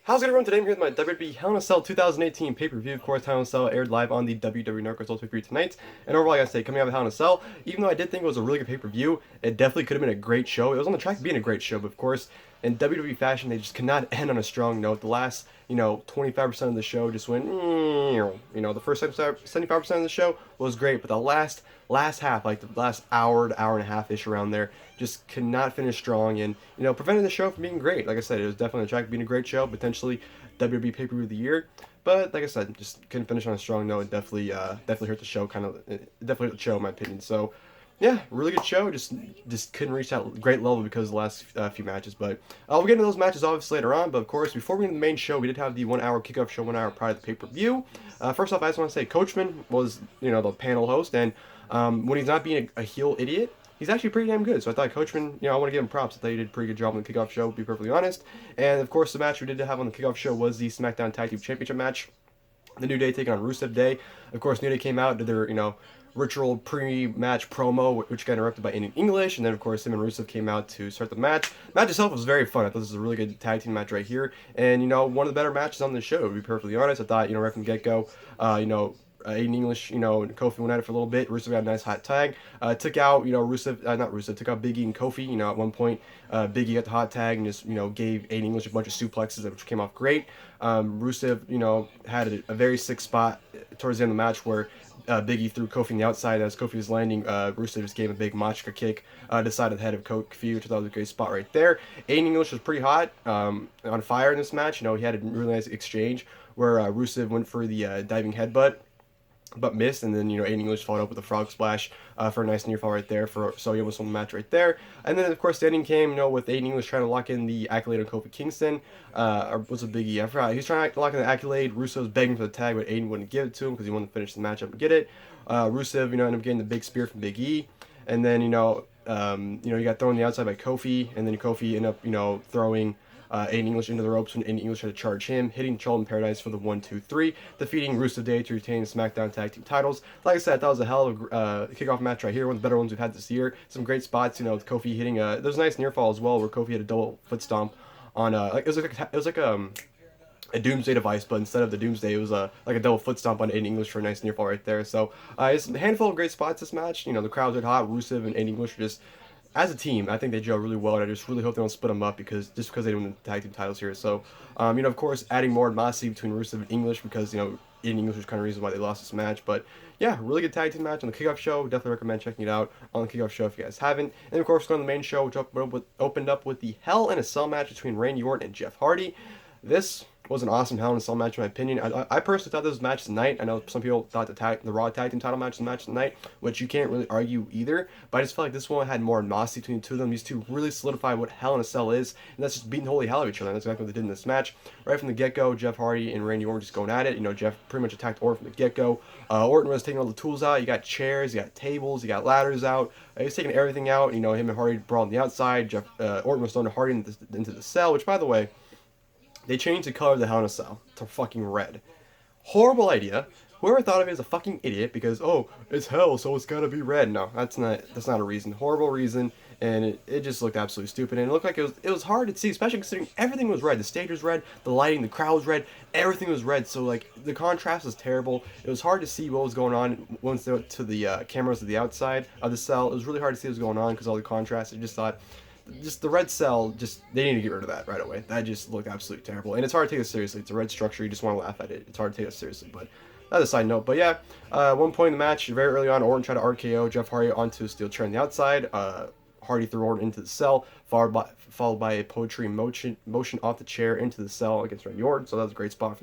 How's it everyone? Today I'm here with my WWE Hell in a Cell 2018 pay-per-view. Of course, Hell in a Cell aired live on the WWE Network Results pay-per-view tonight. And overall, I gotta say, coming out of Hell in a Cell, even though I did think it was a really good pay-per-view, it definitely could have been a great show. It was on the track to being a great show, but of course, in WWE fashion, they just cannot end on a strong note. The last, 25% of the show just went, the first 75% of the show was great, but the last half, like the last hour to hour and a half-ish around there, just could not finish strong and, prevented the show from being great. Like I said, it was definitely on track to being a great show, potentially WWE pay-per-view of the year. But like I said, just couldn't finish on a strong note. It definitely hurt the show. It definitely hurt the show, in my opinion. So, yeah, really good show. Just couldn't reach that great level because of the last few matches. But we'll get into those matches obviously later on. But of course, before we get into the main show, we did have the 1 hour kickoff show 1 hour prior to the pay-per-view. First off, I just want to say Coachman was the panel host, and when he's not being a heel idiot, he's actually pretty damn good. So I thought Coachman, I want to give him props. I thought he did a pretty good job on the kickoff show, to be perfectly honest. And of course, the match we did have on the kickoff show was the SmackDown Tag Team Championship match. The New Day taking on Rusev Day. Of course, New Day came out, did their, ritual pre-match promo, which got interrupted by Aiden English, and then of course him and Rusev came out to start the match. The match itself was very fun. I thought this was a really good tag team match right here, and one of the better matches on the show, to be perfectly honest. I thought, right from the get-go, Aiden English, and Kofi went at it for a little bit. Rusev got a nice hot tag. Took out, took out Big E and Kofi. At one point, Big E got the hot tag and just, gave Aiden English a bunch of suplexes, which came off great. Rusev, had a very sick spot towards the end of the match where Big E threw Kofi on the outside. As Kofi was landing, Rusev just gave a big Machka kick to the side of the head of Kofi, which I thought was a great spot right there. Aiden English was pretty hot, on fire in this match. He had a really nice exchange where Rusev went for the diving headbutt, but missed, and then Aiden English followed up with a frog splash for a nice near fall right there. So he almost won the match right there. And then of course the ending came, with Aiden English trying to lock in the accolade on Kofi Kingston. Or was it Big E? I forgot. He was trying to lock in the accolade. Rusev was begging for the tag, but Aiden wouldn't give it to him because he wanted to finish the match up and get it. Rusev, ended up getting the big spear from Big E, and then he got thrown on the outside by Kofi, and then Kofi ended up throwing Aiden English into the ropes when Aiden English had to charge him, hitting Charlton Paradise for the 1-2-3, defeating Rusev Day to retain the SmackDown Tag Team titles. Like I said, that was a hell of a kickoff match right here, one of the better ones we've had this year. Some great spots, with Kofi hitting there's a nice near fall as well, where Kofi had a double foot stomp on it was like a Doomsday device, but instead of the Doomsday, it was like a double foot stomp on Aiden English for a nice near fall right there. So it's a handful of great spots this match. The crowds are hot. Rusev and Aiden English are just, as a team, I think they gel really well, and I just really hope they don't split them up because they don't win the tag team titles here. So, of course, adding more animosity between Rusev and English because, Aiden English was kind of the reason why they lost this match. But, yeah, really good tag team match on the kickoff show. Definitely recommend checking it out on the kickoff show if you guys haven't. And, of course, going to the main show, which opened up with the Hell in a Cell match between Randy Orton and Jeff Hardy. This was an awesome Hell in a Cell match, in my opinion. I personally thought this was match of the night. I know some people thought the Raw Tag Team title match was the match of the night, which you can't really argue either. But I just felt like this one had more animosity between the two of them. These two really solidified what Hell in a Cell is, and that's just beating the holy hell out of each other. And that's exactly what they did in this match. Right from the get-go, Jeff Hardy and Randy Orton just going at it. Jeff pretty much attacked Orton from the get-go. Orton was taking all the tools out. You got chairs, you got tables, you got ladders out. He's taking everything out. Him and Hardy brawled on the outside. Orton was throwing Hardy into the cell, which, by the way, they changed the color of the Hell in a Cell to fucking red. Horrible idea. Whoever thought of it is a fucking idiot because, it's hell, so it's gotta be red. No, that's not a reason. Horrible reason, and it just looked absolutely stupid. And it looked like it was hard to see, especially considering everything was red. The stage was red, the lighting, the crowd was red, everything was red. So like the contrast was terrible. It was hard to see what was going on once they went to the cameras at the outside of the cell. It was really hard to see what was going on because all the contrast. I just thought, the red cell, they need to get rid of that right away. That just looked absolutely terrible. And it's hard to take it seriously. It's a red structure. You just want to laugh at it. It's hard to take it seriously. But that's a side note. But yeah, one point in the match, very early on, Orton tried to RKO Jeff Hardy onto a steel chair on the outside. Hardy threw Orton into the cell, followed by a poetry motion off the chair into the cell against Randy Orton. So that was a great spot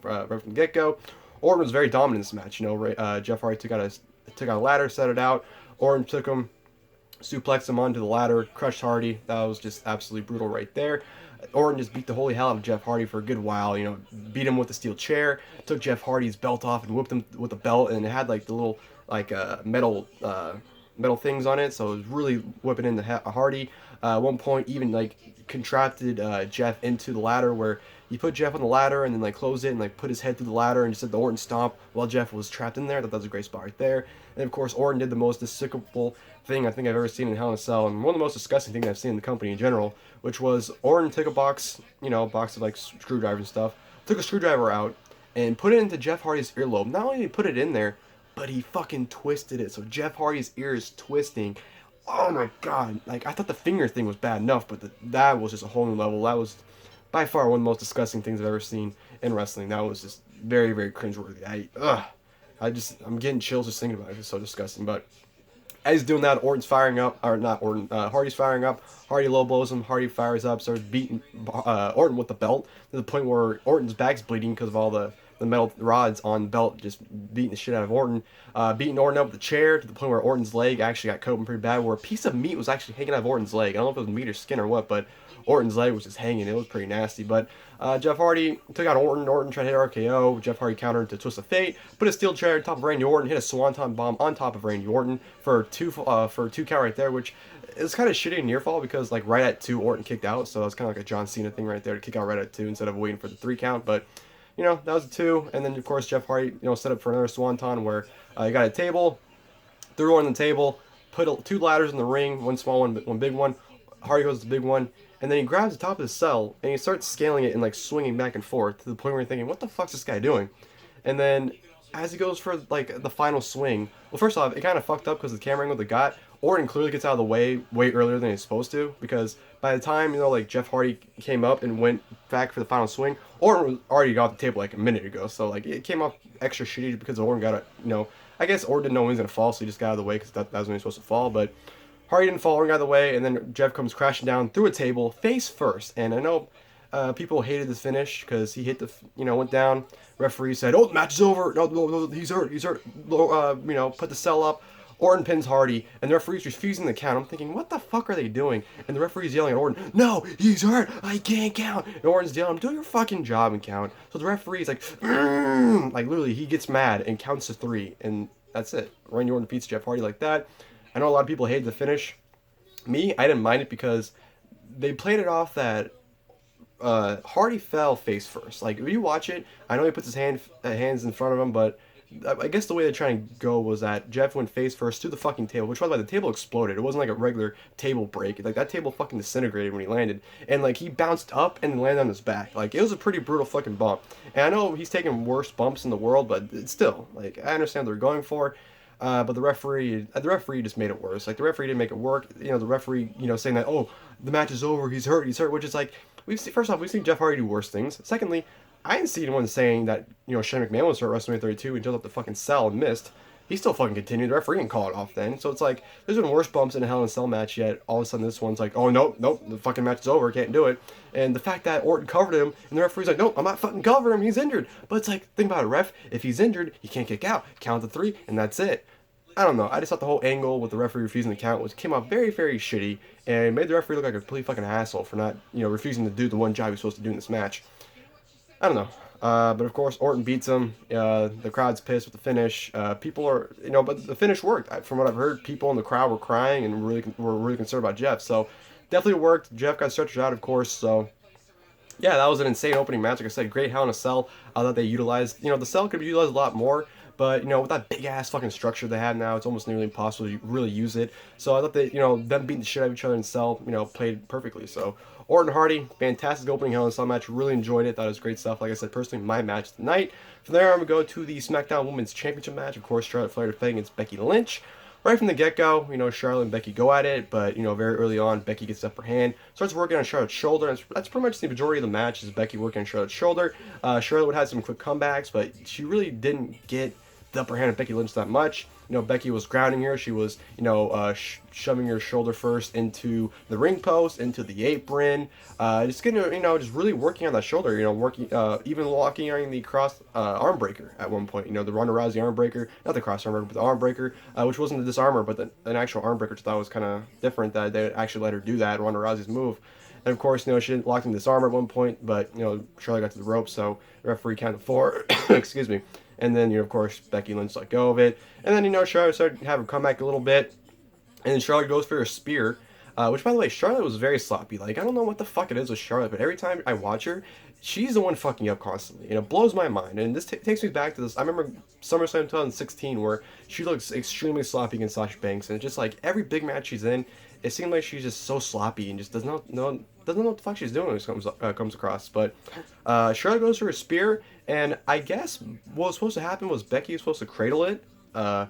right from the get-go. Orton was very dominant in this match. Jeff Hardy took out a ladder, set it out. Orton took him, suplexed him onto the ladder, crushed Hardy. That was just absolutely brutal right there. Orton just beat the holy hell out of Jeff Hardy for a good while. Beat him with the steel chair, took Jeff Hardy's belt off and whipped him with the belt, and it had like the little metal things on it, so it was really whipping into Hardy. At one point, even like contracted Jeff into the ladder where he put Jeff on the ladder and then like closed it and like put his head through the ladder and just did the Orton stomp while Jeff was trapped in there. That was a great spot right there. And of course, Orton did the most despicable thing I think I've ever seen in Hell in a Cell, and one of the most disgusting things I've seen in the company in general, which was Orton took a box, box of like screwdrivers and stuff, took a screwdriver out and put it into Jeff Hardy's earlobe. Not only did he put it in there, but he fucking twisted it. So Jeff Hardy's ear is twisting. Oh my god. Like, I thought the finger thing was bad enough, but that was just a whole new level. That was by far one of the most disgusting things I've ever seen in wrestling. That was just very, very cringeworthy. I'm getting chills just thinking about it. It's so disgusting. But as he's doing that, Orton's firing up, or not Orton, Hardy's firing up. Hardy low blows him. Hardy fires up, starts beating Orton with the belt to the point where Orton's back's bleeding because of all the metal rods on the belt, just beating the shit out of Orton. Beating Orton up with the chair to the point where Orton's leg actually got cut open pretty bad, where a piece of meat was actually hanging out of Orton's leg. I don't know if it was meat or skin or what, but Orton's leg was just hanging. It was pretty nasty. But Jeff Hardy took out Orton. Orton tried to hit RKO. Jeff Hardy countered to Twist of Fate, put a steel chair on top of Randy Orton, hit a Swanton bomb on top of Randy Orton for two count right there, which is kind of shitty near fall because like right at 2 Orton kicked out, so that was kind of like a John Cena thing right there to kick out right at 2 instead of waiting for the 3 count. But that was a 2, and then of course Jeff Hardy set up for another Swanton where he got a table, threw on the table, put 2 ladders in the ring, one small one, one big one. Hardy goes to the big one, and then he grabs the top of the cell and he starts scaling it and like swinging back and forth to the point where you're thinking, what the fuck's this guy doing? And then as he goes for like the final swing, well, first off, it kind of fucked up because the camera angle they got, Orton clearly gets out of the way earlier than he's supposed to, because by the time like Jeff Hardy came up and went back for the final swing, Orton was already got off the table like a minute ago. So like it came off extra shitty because Orton got I guess Orton didn't know when he was gonna fall, so he just got out of the way because that was when he was supposed to fall. But Hardy didn't fall, Orton got out of the way, and then Jeff comes crashing down through a table face first. And I know people hated this finish because he hit went down. Referee said, "Oh, the match is over. No, he's hurt. Put the cell up." Orton pins Hardy, and the referee's refusing the count. I'm thinking, what the fuck are they doing? And the referee's yelling at Orton, "No, he's hurt. I can't count." And Orton's yelling, "Do your fucking job and count." So the referee's like, like literally, he gets mad and counts to 3, and that's it. Randy Orton defeats Jeff Hardy like that. I know a lot of people hated the finish. Me, I didn't mind it because they played it off that Hardy fell face first. Like, when you watch it, I know he puts his hands in front of him, but I guess the way they're trying to go was that Jeff went face first to the fucking table, which, by the way, the table exploded. It wasn't like a regular table break. Like, that table fucking disintegrated when he landed. And, like, he bounced up and landed on his back. Like, it was a pretty brutal fucking bump. And I know he's taken worse bumps in the world, but it's still, like, I understand what they're going for. But the referee just made it worse. Like, the referee didn't make it work. The referee, saying that, "Oh, the match is over, he's hurt," which is like, first off, we've seen Jeff Hardy do worse things. Secondly, I didn't see anyone saying that, Shane McMahon was hurt WrestleMania 32 and jumped up the fucking cell and missed. He still fucking continued. The referee didn't call it off then. So it's like, there's been worse bumps in a Hell in a Cell match, yet all of a sudden this one's like, "Oh, nope, the fucking match is over, can't do it." And the fact that Orton covered him, and the referee's like, "No, I'm not fucking covering him, he's injured." But it's like, think about it, ref, if he's injured, he can't kick out. Count to 3, and that's it. I don't know. I just thought the whole angle with the referee refusing the count came out very, very shitty, and made the referee look like a complete fucking asshole for not, refusing to do the one job he's supposed to do in this match. I don't know. But of course, Orton beats him. The crowd's pissed with the finish. People are, but the finish worked. From what I've heard, people in the crowd were crying and were really concerned about Jeff. So definitely worked. Jeff got stretched out, of course. So yeah, that was an insane opening match. Like I said, great Hell in a Cell. I thought they utilized, the cell could be utilized a lot more. But, with that big-ass fucking structure they have now, it's almost nearly impossible to really use it. So I thought that, them beating the shit out of each other in Cell, played perfectly. So Orton Hardy, fantastic opening Hell in a Cell match. Really enjoyed it. Thought it was great stuff. Like I said, personally, my match of the night. From there, I'm going to go to the SmackDown Women's Championship match. Of course, Charlotte Flair defending against Becky Lynch. Right from the get-go, Charlotte and Becky go at it, but, very early on, Becky gets the upper hand, starts working on Charlotte's shoulder, and that's pretty much the majority of the match is Becky working on Charlotte's shoulder. Charlotte would have some quick comebacks, but she really didn't get the upper hand of Becky Lynch that much. Becky was grounding her. She was, shoving her shoulder first into the ring post, into the apron, just getting her, just really working on that shoulder, working, even locking on the cross arm breaker at one point, the Ronda Rousey arm breaker, not the cross arm breaker, but the arm breaker, which wasn't the disarmer, but an actual arm breaker, which I thought was kind of different that they actually let her do that, Ronda Rousey's move. And of course, she didn't lock in the disarmer at one point, but, Charlotte got to the rope, so the referee counted 4, excuse me. And then, of course, Becky Lynch let go of it. And then, Charlotte started to have her come back a little bit. And then Charlotte goes for her spear. Which, by the way, Charlotte was very sloppy. Like, I don't know what the fuck it is with Charlotte, but every time I watch her, she's the one fucking up constantly, and it blows my mind. And this takes me back to this. I remember SummerSlam 2016 where she looks extremely sloppy against Sasha Banks, and it's just like every big match she's in, it seemed like she's just so sloppy and just doesn't know what the fuck she's doing when it comes across. But Charlotte goes for a spear, and I guess what was supposed to happen was Becky was supposed to cradle it. But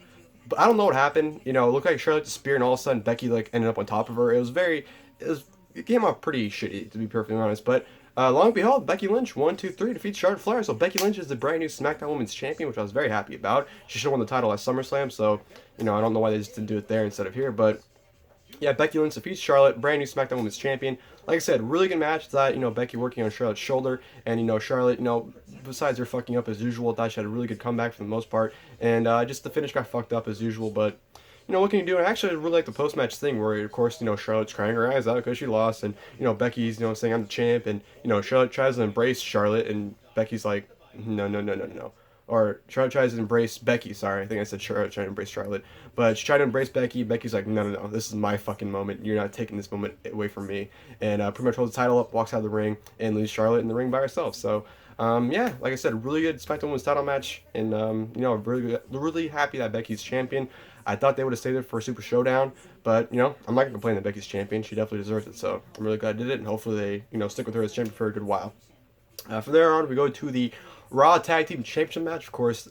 I don't know what happened. You know, it looked like Charlotte the spear, and all of a sudden Becky like ended up on top of her. It came out pretty shitty, to be perfectly honest. But long and behold, Becky Lynch, 1-2-3, defeats Charlotte Flair. So Becky Lynch is the brand new SmackDown Women's Champion, which I was very happy about. She should have won the title at SummerSlam, so, you know, I don't know why they just didn't do it there instead of here. But, yeah, Becky Lynch defeats Charlotte, brand new SmackDown Women's Champion. Like I said, really good match. That, you know, Becky working on Charlotte's shoulder. And, you know, Charlotte, you know, besides her fucking up as usual, I thought she had a really good comeback for the most part. And just the finish got fucked up as usual, but... You know, what can you do? And actually, I really like the post-match thing where, of course, you know, Charlotte's crying her eyes out because she lost. And, you know, Becky's, you know, saying, I'm the champ. And, you know, Charlotte tries to embrace Charlotte. And Becky's like, no. Or Charlotte tries to embrace Becky. Sorry, I think I said Charlotte trying to embrace Charlotte. But she tried to embrace Becky. Becky's like, no. This is my fucking moment. You're not taking this moment away from me. And pretty much holds the title up, walks out of the ring, and leaves Charlotte in the ring by herself. So, yeah, like I said, really good SmackDown Women's title match. And, you know, really happy that Becky's champion. I thought they would have saved it for a Super Showdown, but, you know, I'm not going to complain that Becky's champion. She definitely deserves it, so I'm really glad I did it, and hopefully they, you know, stick with her as champion for a good while. From there on, we go to the Raw Tag Team Championship match. Of course,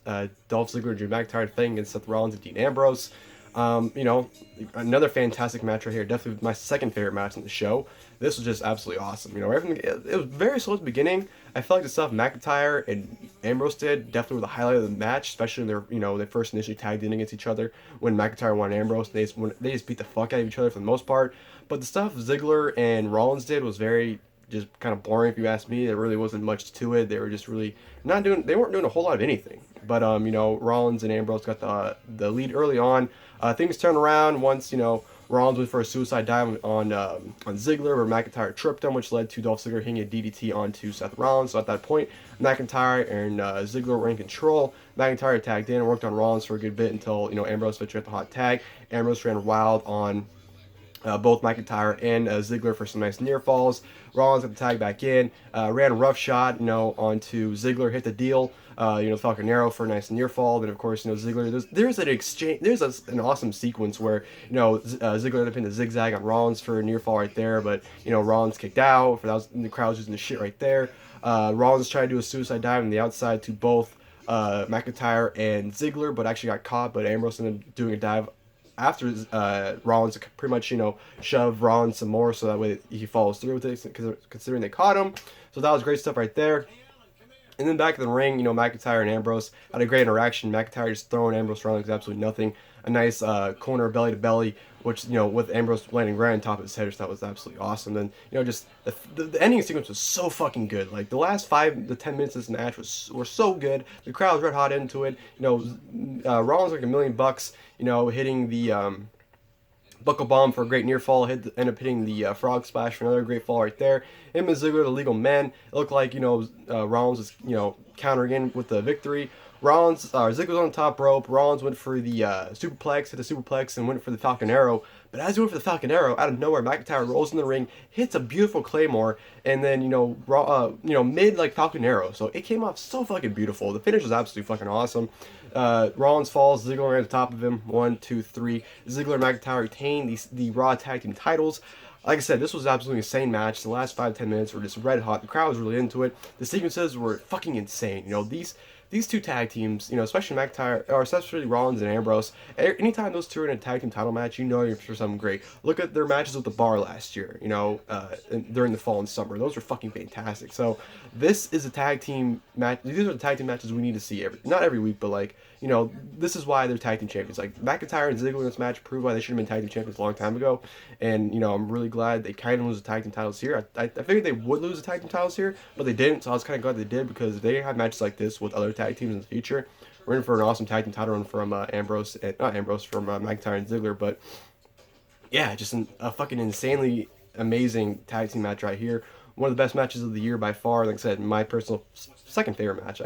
Dolph Ziggler and Drew McIntyre thing against Seth Rollins and Dean Ambrose. You know, another fantastic match right here. Definitely my second favorite match in the show. This was just absolutely awesome. You know, it was very slow at the beginning. I felt like the stuff McIntyre and Ambrose did definitely were the highlight of the match, especially when they first initially tagged in against each other. When McIntyre won Ambrose, they just beat the fuck out of each other for the most part. But the stuff Ziggler and Rollins did was very just kind of boring, if you ask me. There really wasn't much to it. They were just really they weren't doing a whole lot of anything. But you know, Rollins and Ambrose got the lead early on. Things turned around once, you know, Rollins went for a suicide dive on Ziggler, where McIntyre tripped him, which led to Dolph Ziggler hitting a DDT onto Seth Rollins. So at that point, McIntyre and Ziggler were in control. McIntyre tagged in and worked on Rollins for a good bit until, you know, Ambrose eventually got the hot tag. Ambrose ran wild on both McIntyre and Ziggler for some nice near falls. Rollins got the tag back in, ran a rough shot, you know, onto Ziggler, hit the deal, you know, Falcon Arrow for a nice near fall. Then of course, you know, Ziggler, there's an exchange, an awesome sequence where, you know, Ziggler ended up in the zigzag on Rollins for a near fall right there, but, you know, Rollins kicked out, the crowd was using the shit right there. Rollins tried to do a suicide dive on the outside to both McIntyre and Ziggler, but actually got caught, but Ambrose ended up doing a dive after Rollins pretty much, you know, shoved Rollins some more so that way he follows through with it, considering they caught him. So that was great stuff right there. And then back in the ring, you know, McIntyre and Ambrose had a great interaction. McIntyre just throwing Ambrose around like absolutely nothing. A nice corner belly to belly, which, you know, with Ambrose landing right on top of his head, that was absolutely awesome. Then, you know, just the ending sequence was so fucking good. Like, the last 5 to 10 minutes of this match were so good. The crowd was red hot into it. You know, Rollins like $1,000,000, you know, hitting the buckle bomb for a great near fall, end up hitting the frog splash for another great fall right there. Him and Ziggler, the legal men. It looked like, you know, Rollins was, you know, countering in with the victory. Ziggler was on the top rope. Rollins went for the superplex, hit the superplex, and went for the Falcon Arrow. But as he went for the Falcon Arrow, out of nowhere, McIntyre rolls in the ring, hits a beautiful Claymore, and then, you know, mid like Falcon Arrow. So it came off so fucking beautiful. The finish was absolutely fucking awesome. Rollins falls, Ziggler ran on top of him. 1, 2, 3. Ziggler and McIntyre retain the Raw Tag Team titles. Like I said, this was absolutely insane match. The last 5 to 10 minutes were just red hot. The crowd was really into it. The sequences were fucking insane. You know, these two tag teams, you know, especially McIntyre, or especially Rollins and Ambrose, anytime those two are in a tag team title match, you know you're for something great. Look at their matches with the Bar last year, you know, during the fall and summer. Those were fucking fantastic. So this is a tag team match. These are the tag team matches we need to see not every week, but like, you know, this is why they're tag team champions. Like, McIntyre and Ziggler in this match proved why they should have been tag team champions a long time ago. And, you know, I'm really glad they kind of lose the tag team titles here. I figured they would lose the tag team titles here, but they didn't. So I was kind of glad they did, because if they have matches like this with other tag teams in the future, we're in for an awesome tag team title run from not Ambrose, from McIntyre and Ziggler. But yeah, just a fucking insanely amazing tag team match right here. One of the best matches of the year by far. Like I said, my personal second favorite match.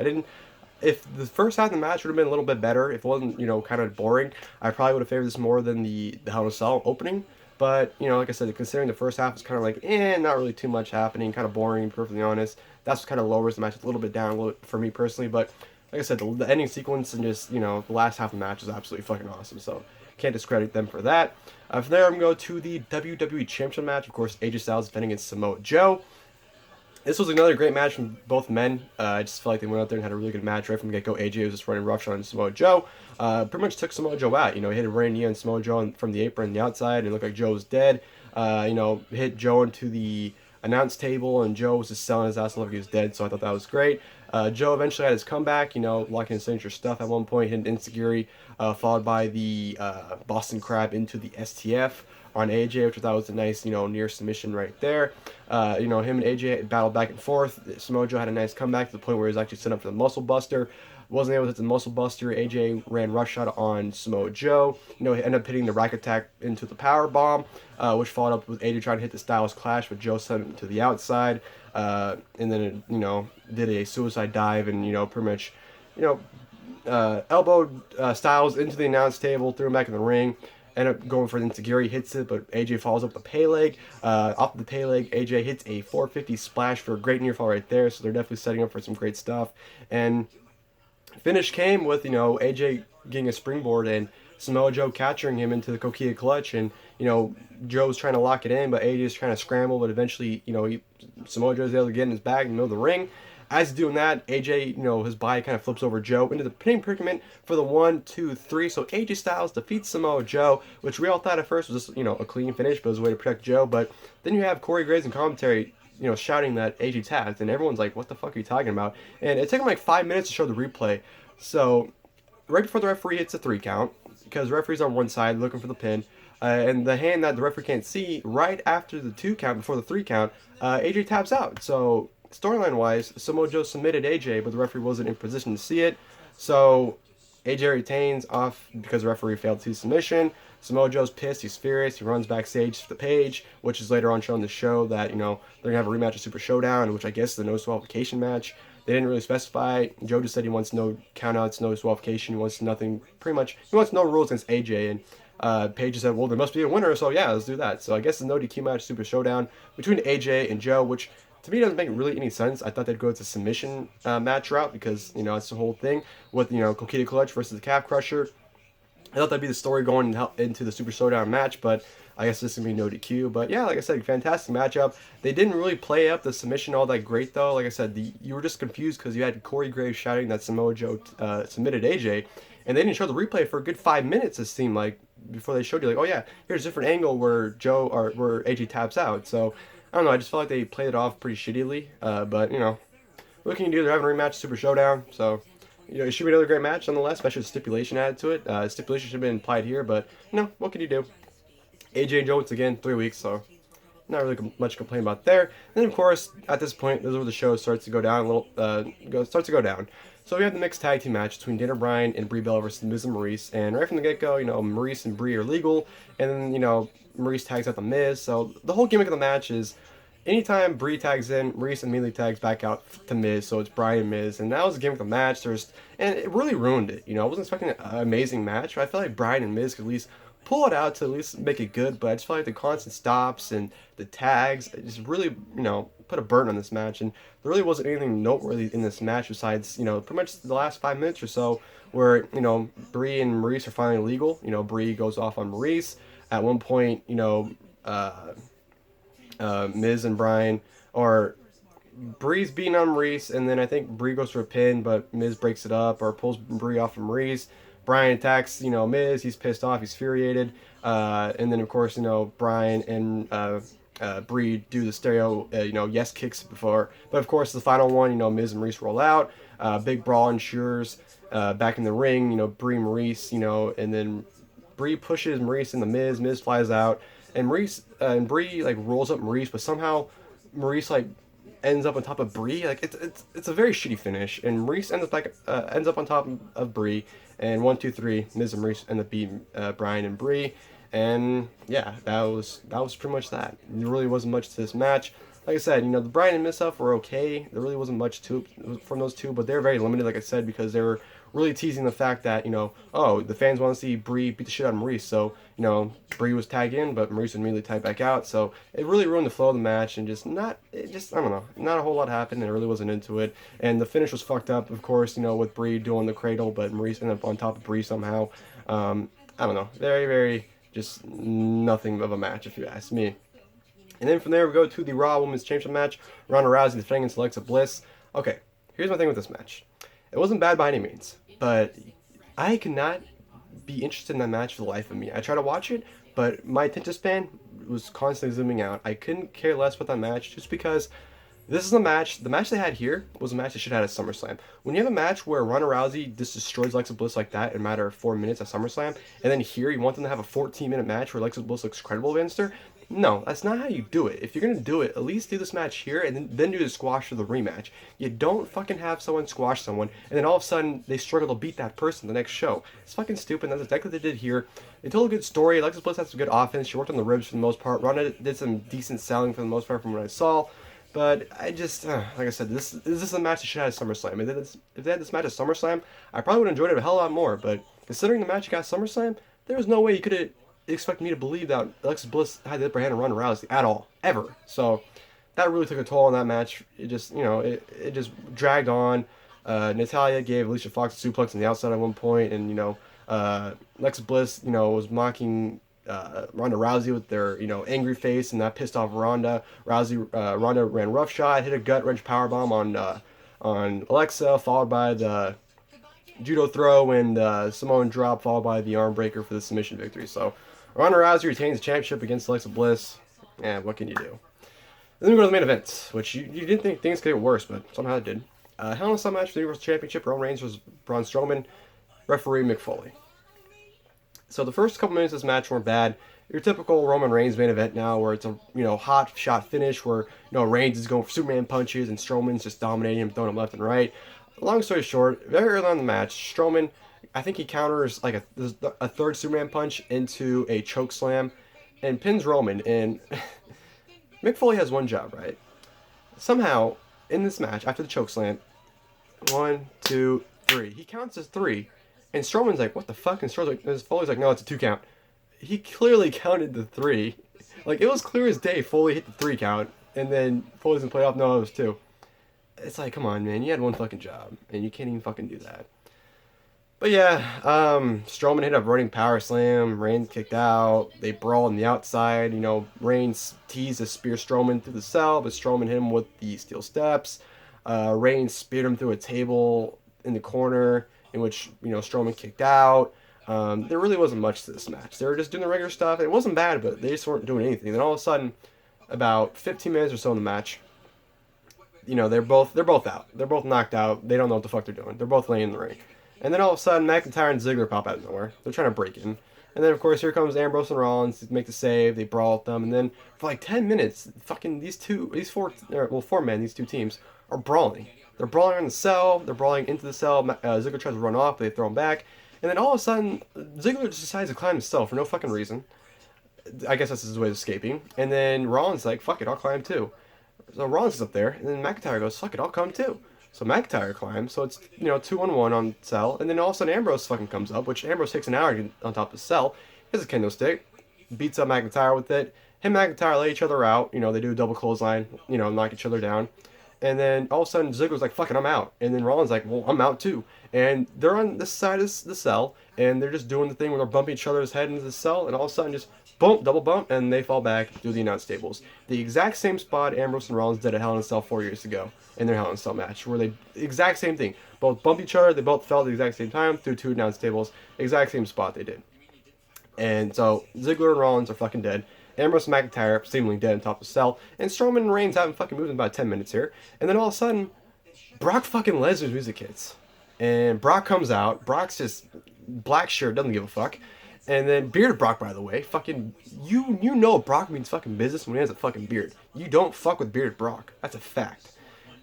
If the first half of the match would have been a little bit better, if it wasn't, you know, kind of boring, I probably would have favored this more than the Hell in a Cell opening. But, you know, like I said, considering the first half is kind of like, not really too much happening, kind of boring, to be perfectly honest. That's what kind of lowers the match a little bit down for me personally. But, like I said, the ending sequence and just, you know, the last half of the match is absolutely fucking awesome. So, can't discredit them for that. From there, I'm going to go to the WWE Championship match. Of course, AJ Styles defending against Samoa Joe. This was another great match from both men. I just felt like they went out there and had a really good match right from the get-go. AJ was just running roughshod on Samoa Joe. Pretty much took Samoa Joe out. You know, he hit a running knee on Samoa Joe from the apron on the outside, and it looked like Joe was dead. You know, hit Joe into the announce table, and Joe was just selling his ass like he was dead, so I thought that was great. Joe eventually had his comeback, you know, locking his signature stuff at one point, hit an enziguri, followed by the Boston Crab into the STF on AJ, which I thought was a nice, you know, near submission right there. You know, him and AJ battled back and forth. Samoa Joe had a nice comeback to the point where he was actually set up for the Muscle Buster. Wasn't able to hit the Muscle Buster. AJ ran roughshod on Samoa Joe. You know, he ended up hitting the Rack Attack into the Power Bomb, which followed up with AJ trying to hit the Styles Clash, but Joe sent him to the outside. And then, it, you know, did a suicide dive and, you know, pretty much, you know, elbowed Styles into the announce table, threw him back in the ring. Ended up going for the enziguri, hits it, but AJ follows up the pay leg. Off the pay leg, AJ hits a 450 splash for a great near fall right there, so they're definitely setting up for some great stuff. And finish came with, you know, AJ getting a springboard and Samoa Joe capturing him into the Coquilla clutch, and, you know, Joe's trying to lock it in, but AJ's trying to scramble, but eventually, you know, Samoa Joe's able to get in his bag in the middle of the ring. As he's doing that, AJ, you know, his body kind of flips over Joe into the pinning predicament for the 1, 2, 3. So AJ Styles defeats Samoa Joe, which we all thought at first was just, you know, a clean finish, but it was a way to protect Joe. But then you have Corey Graves in commentary, you know, shouting that AJ tagged, and everyone's like, what the fuck are you talking about? And it took him like 5 minutes to show the replay. So right before the referee hits a 3 count, because the referee's on one side looking for the pin, and the hand that the referee can't see, right after the 2 count, before the 3 count, AJ taps out. So storyline wise, Samoa Joe submitted AJ, but the referee wasn't in position to see it. So AJ retains off because the referee failed to submission. Samoa Joe's pissed, he's furious, he runs backstage to the page, which is later on shown to show that, you know, they're going to have a rematch of Super Showdown, which I guess is the no disqualification match. They didn't really specify. Joe just said he wants no countouts, no disqualification, he wants nothing, pretty much, he wants no rules against AJ, and Paige said, well, there must be a winner, so yeah, let's do that. So I guess the no DQ match, Super Showdown, between AJ and Joe, which to me doesn't make really any sense. I thought they'd go to submission match route because, you know, it's the whole thing with, you know, Coquilla Clutch versus the Calf Crusher. I thought that'd be the story going into the Super Showdown match, but I guess this is going to be no DQ. But yeah, like I said, fantastic matchup. They didn't really play up the submission all that great, though. Like I said, you were just confused because you had Corey Graves shouting that Samoa Joe submitted AJ, and they didn't show the replay for a good 5 minutes, it seemed like, before they showed you, like, oh yeah, here's a different angle where where AJ taps out. So I don't know, I just felt like they played it off pretty shittily, but, you know, what can you do? They're having a rematch, Super Showdown, so, you know, it should be another great match, nonetheless, especially with stipulation added to it. Stipulation should have been implied here, but, you know, what can you do? AJ and Joe, once again, 3 weeks, so not really much to complain about there. And then, of course, at this point, this is where the show starts to go down starts to go down. So we have the mixed tag team match between Daniel Bryan and Brie Bella versus Miz and Maryse, and right from the get-go, you know, Maryse and Brie are legal, and then, you know, Maryse tags out the Miz. So the whole gimmick of the match is anytime Brie tags in, Maryse immediately tags back out to Miz, so it's Bryan and Miz, and that was the gimmick of the match. And it really ruined it. You know, I wasn't expecting an amazing match, but I felt like Bryan and Miz could at least pull it out to at least make it good, but I just felt like the constant stops and the tags just really, you know, put a burden on this match, and there really wasn't anything noteworthy in this match besides, you know, pretty much the last 5 minutes or so where, you know, Brie and Maryse are finally legal. You know, Brie goes off on Maryse. At one point, you know, Miz and Bryan, or Brie's beating on Maryse, and then I think Brie goes for a pin, but Miz breaks it up or pulls Brie off of Maryse. Bryan attacks, you know, Miz. He's pissed off. He's infuriated. And then, of course, you know, Bryan and Brie do the stereo, you know, yes kicks before. But, of course, the final one, you know, Miz and Maryse roll out. Big brawl ensures. Back in the ring, you know, Brie, Maryse, you know, and then Brie pushes Maryse in the Miz. Miz flies out. And Maryse and Brie, like, rolls up Maryse, but somehow Maryse, like, ends up on top of Brie. Like, it's a very shitty finish. And Maryse ends up on top of Brie. And 1, 2, 3, Miz and Maryse end up beating Bryan and Brie. And yeah, that was pretty much that. There really wasn't much to this match. like I said, the Bryan and Miss stuff were okay. There really wasn't much to from those two, but they're very limited, like I said, because they were really teasing the fact that, oh, the fans want to see Brie beat the shit out of Maryse. So, Brie was tagged in, but Maryse immediately tagged back out. So it really ruined the flow of the match, and I don't know, not a whole lot happened, and I really wasn't into it. And the finish was fucked up, of course, with Brie doing the cradle, but Maryse ended up on top of Brie somehow. I don't know, very, very, just nothing of a match, if you ask me. And then from there, we go to the Raw Women's Championship match. Ronda Rousey defending against Alexa Bliss. Okay, here's my thing with this match. It wasn't bad by any means, but I could not be interested in that match for the life of me. I tried to watch it, but my attention span was constantly zooming out. I couldn't care less about that match just because this is a match. The match they had here was a match they should have had at SummerSlam. When you have a match where Ronda Rousey just destroys Alexa Bliss like that in a matter of 4 minutes at SummerSlam, and then here you want them to have a 14-minute match where Alexa Bliss looks credible against her, no, that's not how you do it. If you're going to do it, at least do this match here and then do the squash for the rematch. You don't fucking have someone squash someone and then all of a sudden they struggle to beat that person the next show. It's fucking stupid. That's exactly what they did here. They told a good story. Alexa Bliss had some good offense. She worked on the ribs for the most part. Ronda did some decent selling for the most part from what I saw. But I just, like I said, this is a match they should have at SummerSlam. If they had this match at SummerSlam, I probably would have enjoyed it a hell lot more. But considering the match you got at SummerSlam, there was no way you could have expect me to believe that Alexa Bliss had the upper hand on Ronda Rousey at all, ever. So that really took a toll on that match. It just, it just dragged on. Natalya gave Alicia Fox a suplex on the outside at one point, and Alexa Bliss, was mocking Ronda Rousey with their, angry face, and that pissed off Ronda. Ronda ran roughshod, hit a gut wrench powerbomb on Alexa, followed by the judo throw and Samoan drop, followed by the arm breaker for the submission victory. So Ronda Rousey retains the championship against Alexa Bliss. And what can you do? And then we go to the main event, which you didn't think things could get worse, but somehow it did. Hell in a Cell match for the Universal Championship. Roman Reigns versus Braun Strowman. Referee Mick Foley. So the first couple minutes of this match weren't bad. Your typical Roman Reigns main event now, where it's a hot shot finish, where Reigns is going for Superman punches and Strowman's just dominating him, throwing him left and right. Long story short, very early on in the match, Strowman, I think he counters like a third Superman punch into a choke slam and pins Roman. And Mick Foley has one job, right? Somehow, in this match, after the choke slam, 1, 2, 3. He counts as 3. And Strowman's like, what the fuck? And Foley's like, no, it's a 2 count. He clearly counted the 3. Like, it was clear as day Foley hit the 3 count. And then Foley's in playoff, no, it was 2. It's like, come on, man. You had one fucking job, and you can't even fucking do that. But yeah, Strowman hit a running power slam. Reigns kicked out. They brawl on the outside. Reigns teased to spear Strowman through the cell, but Strowman hit him with the steel steps. Reigns speared him through a table in the corner, in which, Strowman kicked out. There really wasn't much to this match. They were just doing the regular stuff. It wasn't bad, but they just weren't doing anything. Then all of a sudden, about 15 minutes or so in the match, they're both out. They're both knocked out. They don't know what the fuck they're doing. They're both laying in the ring. And then all of a sudden, McIntyre and Ziggler pop out of nowhere. They're trying to break in. And then, of course, here comes Ambrose and Rollins to make the save. They brawl at them. And then for like 10 minutes, fucking these four men, these two teams, are brawling. They're brawling in the cell. They're brawling into the cell. Ziggler tries to run off, but they throw him back. And then all of a sudden, Ziggler just decides to climb the cell for no fucking reason. I guess that's his way of escaping. And then Rollins like, fuck it, I'll climb too. So Rollins is up there, and then McIntyre goes, fuck it, I'll come too. So McIntyre climbs, so it's, 2-on-1 on cell, and then all of a sudden Ambrose fucking comes up, which Ambrose takes an hour to get on top of the cell. He has a kendo stick, beats up McIntyre with it. Him and McIntyre lay each other out, they do a double clothesline, knock each other down. And then all of a sudden Ziggler's like, fuck it, I'm out. And then Rollins like, well, I'm out too. And they're on this side of the cell, and they're just doing the thing where they're bumping each other's head into the cell, and all of a sudden just boom, double bump, and they fall back through the announce tables. The exact same spot Ambrose and Rollins did at Hell in a Cell 4 years ago in their Hell in a Cell match, where they, exact same thing. Both bumped each other, they both fell at the exact same time through 2 announce tables, exact same spot they did. And so Ziggler and Rollins are fucking dead. Ambrose and McIntyre seemingly dead on top of the cell, and Strowman and Reigns haven't fucking moved in about 10 minutes here. And then all of a sudden, Brock fucking Lesnar's music hits. And Brock comes out. Brock's just black shirt, doesn't give a fuck. And then bearded Brock, by the way, fucking, you know Brock means fucking business when he has a fucking beard. You don't fuck with bearded Brock. That's a fact.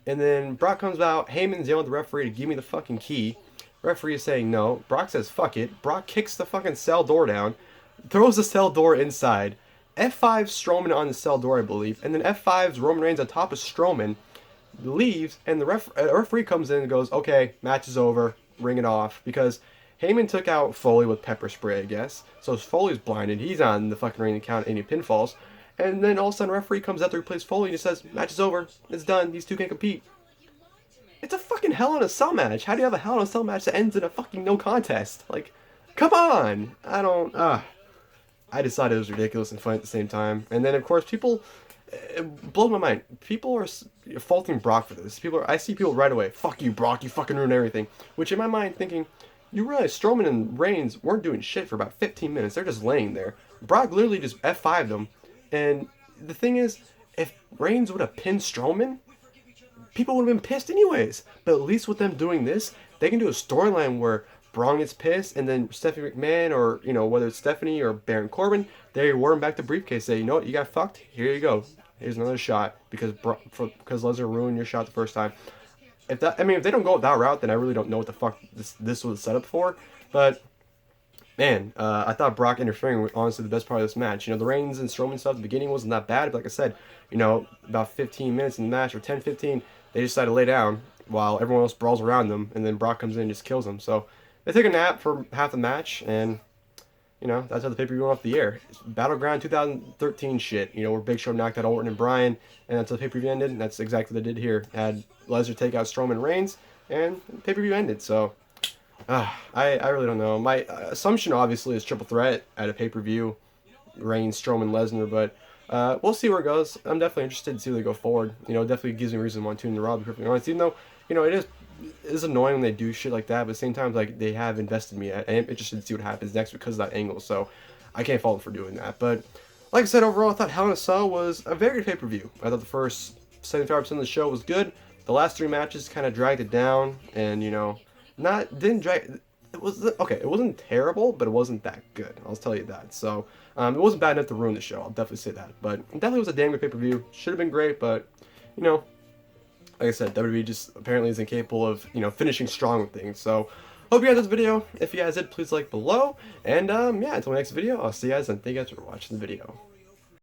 And then Brock comes out. Heyman's yelling at the referee to give me the fucking key. Referee is saying no. Brock says fuck it. Brock kicks the fucking cell door down, throws the cell door inside, F5 Strowman on the cell door, I believe, and then F5's Roman Reigns on top of Strowman, leaves, and the referee comes in and goes, okay, match is over, ring it off, because Heyman took out Foley with pepper spray, I guess, so Foley's blinded, he's on the fucking ring to count any pinfalls, and then all of a sudden referee comes out to replace Foley and he says, match is over, it's done, these two can't compete. It's a fucking Hell in a Cell match. How do you have a Hell in a Cell match that ends in a fucking no contest? Like, come on! I decided it was ridiculous and funny at the same time. And then, of course, people... It blows my mind. People are faulting Brock for this. I see people right away, fuck you, Brock, you fucking ruined everything. Which, in my mind, thinking, you realize Strowman and Reigns weren't doing shit for about 15 minutes. They're just laying there. Brock literally just F5'd them. And the thing is, if Reigns would have pinned Strowman, people would have been pissed anyways. But at least with them doing this, they can do a storyline where Braun gets pissed, and then Stephanie McMahon, or, you know, whether it's Stephanie or Baron Corbin, they award him back the briefcase. Say, you know what, you got fucked. Here you go. Here's another shot because Lesnar ruined your shot the first time. If they don't go that route, then I really don't know what the fuck this was set up for. But man, I thought Brock interfering was honestly the best part of this match. You know, the Reigns and Strowman stuff at the beginning wasn't that bad, but like I said, you know, about 15 minutes in the match, or 10, 15, they decided to lay down while everyone else brawls around them, and then Brock comes in and just kills them. So they took a nap for half the match, and you know, that's how the pay-per-view went off the air. It's Battleground 2013 shit, you know, where Big Show knocked out Orton and Bryan, and that's how the pay-per-view ended, and that's exactly what they did here. Had Lesnar take out Strowman and Reigns, and the pay-per-view ended, so I really don't know. My assumption, obviously, is triple threat at a pay-per-view, Reigns, Strowman, Lesnar, but we'll see where it goes. I'm definitely interested to see where they go forward. You know, it definitely gives me a reason to want to tune in the Raw, to be perfectly honest, even though, you know, it is annoying when they do shit like that, but at the same time, like, they have invested me. I am interested to see what happens next because of that angle, so I can't fault them for doing that. But like I said, overall, I thought Hell in a Cell was a very good pay-per-view. I thought the first 75% of the show was good. The last three matches kind of dragged it down, and, you know, didn't drag. It wasn't terrible, but it wasn't that good. I'll tell you that. So it wasn't bad enough to ruin the show. I'll definitely say that. But it definitely was a damn good pay-per-view. Should have been great, but you know, like I said, WWE just apparently isn't capable of, you know, finishing strong with things. So hope you guys liked this video. If you guys did, please like below. And yeah, until my next video, I'll see you guys, and thank you guys for watching the video.